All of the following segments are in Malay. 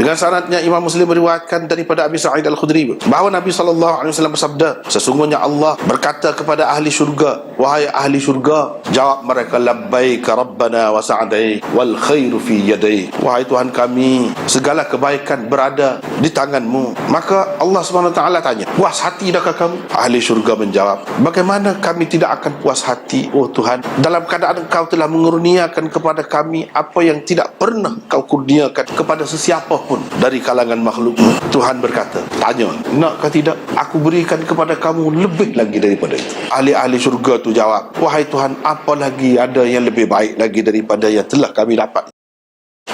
Dengan sanadnya Imam Muslim meriwayatkan daripada Abi Sa'id Al-Khudri bahawa Nabi SAW bersabda, sesungguhnya Allah berkata kepada ahli syurga, wahai ahli syurga, jawab mereka, labbaika rabbana wa sa'daik wal khairu fi yadaik. Wahai Tuhan kami, segala kebaikan berada di tanganmu. Maka Allah SWT tanya, puas hati dakkah kamu? Ahli syurga menjawab, bagaimana kami tidak akan puas hati, oh Tuhan, dalam keadaan Engkau telah mengurniakan kepada kami apa yang tidak pernah Kau kurniakan kepada sesiapa pun dari kalangan makhluk. Tuhan berkata, tanya, nakkah tidak aku berikan kepada kamu lebih lagi daripada itu? Ahli-ahli syurga tu jawab, wahai Tuhan, apa lagi ada yang lebih baik lagi daripada yang telah kami dapat?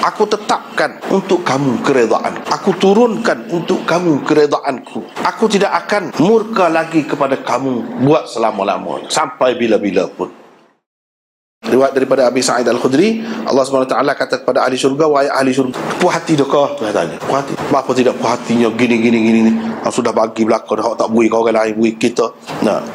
Aku tetapkan untuk kamu keredaan, aku turunkan untuk kamu keredaanku. Aku tidak akan murka lagi kepada kamu buat selama-lamanya, sampai bila-bila pun. Riwayat daripada Abi Sa'id Al-Khudri, Allah SWT kata kepada ahli syurga, wahai ahli syurga, puas hati dekah? Dia tanya, puas hati? Apa tidak puas hatinya gini. Sudah bagi belakang, hak tak bui kau orang lain, bui kita.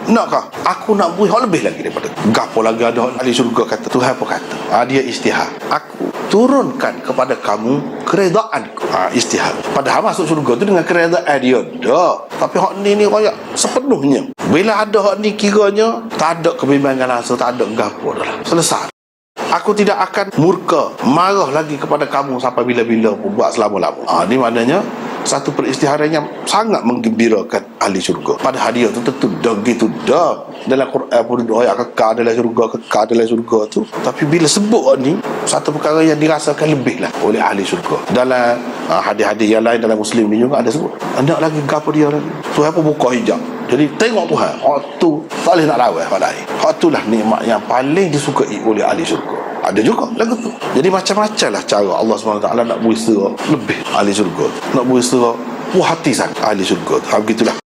Nakkah? Aku nak bui hak lebih lagi daripada. Gapo lagi ada? Ahli syurga kata, Tuhan apa kata? Dia istihad. Aku turunkan kepada kamu keredaanku. Istihad. Padahal masuk syurga tu dengan keredaan dia. Tapi hak ni kaya sepenuhnya. Bila ada hak ni kiranya tak ada kebimbangan rasa, tak ada gapo dah. Selesai. Aku tidak akan murka, marah lagi kepada kamu sampai bila-bila pun, buat selama-lama. Ini maknanya satu peristiharan yang sangat menggembirakan ahli syurga. Padahal dia tu tentu dah gitu dah. Dalam Quran pun ayat kekal dalam syurga tu. Tapi bila sebut ni, satu perkara yang dirasakan lebih lah oleh ahli syurga. Dalam hadis-hadis yang lain dalam Muslim ni juga ada sebut, nak lagi gapo dia lagi. Tuhan pun buka hijab. Jadi tengok Tuhan, hak tu tak boleh nak lawan hak lain. Hak tu lah nikmat yang paling disukai oleh ahli syurga. Ada juga lagu tu. Jadi macam-macam lah cara Allah SWT nak berusaha lebih ahli syurga, nak berusaha puas hati sangat ahli syurga. Begitulah.